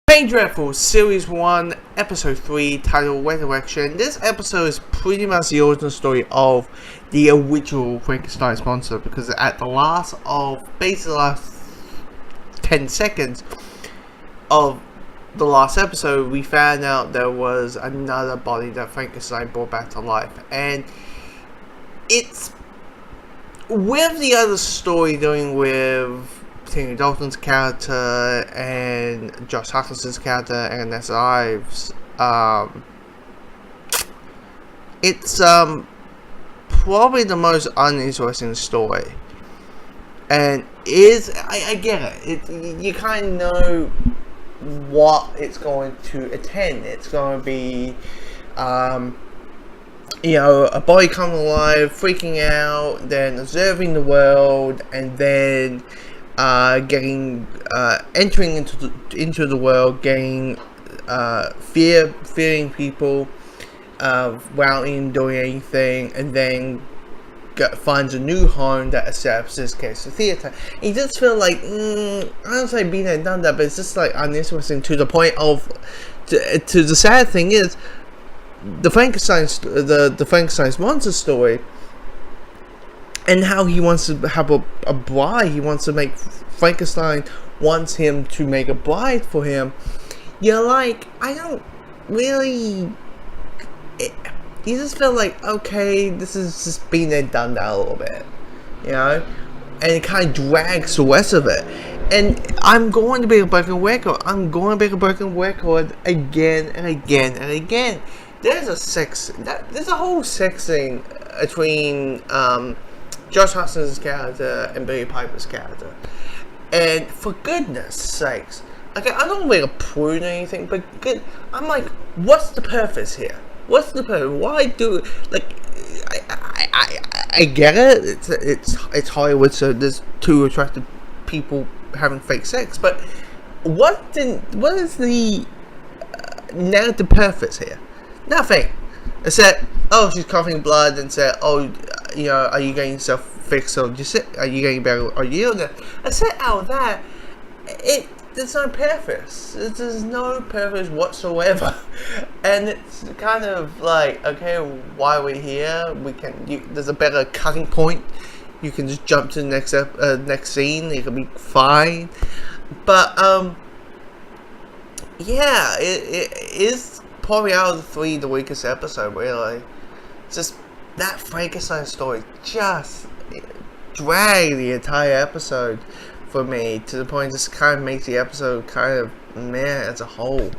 Bang Dreadful, Series 1, Episode 3, titled Resurrection. This episode is pretty much the origin story of the original Frankenstein's monster, because at the last 10 seconds of the last episode, we found out there was another body that Frankenstein brought back to life. And it's with the other story dealing with Tina Dalton's character and Josh Hutcherson's character and their lives. It's probably the most uninteresting story, and I get it. You kind of know what it's going to attend. It's going to be a body coming alive, freaking out, then observing the world, and then entering into the world, getting fearing people without even doing anything, and then finds a new home that accepts this case of theater. It just feel like I don't say being and done that, but it's just like uninteresting to the point of to the sad thing is the Frankenstein's monster story. And how he wants to have a bride. He wants to make Frankenstein wants him to make a bride for him. You're like, I don't really. You just feel like, okay, this is just being there, done that a little bit, and it kind of drags the rest of it. And I'm going to be a broken record. Again and again and again. There's a whole sex scene between Josh Hutcherson's character and Billy Piper's character, and for goodness sakes, okay, I don't really prude or anything, but I'm like, what's the purpose here? What's the purpose? Why do I get it? It's Hollywood, so there's two attractive people having fake sex, but what is the narrative purpose here? Nothing. Except, she's coughing blood, and said, are you getting yourself fixed, or are you getting better, or you know, except out of that, there's no purpose. There's no purpose whatsoever. And it's kind of like, okay, why are we here? There's a better cutting point. You can just jump to the next scene. It can be fine. But, yeah, it is probably out of the three the weakest episode, really. It's just that Frankenstein story just dragged the entire episode for me, to the point it just kind of makes the episode kind of meh as a whole.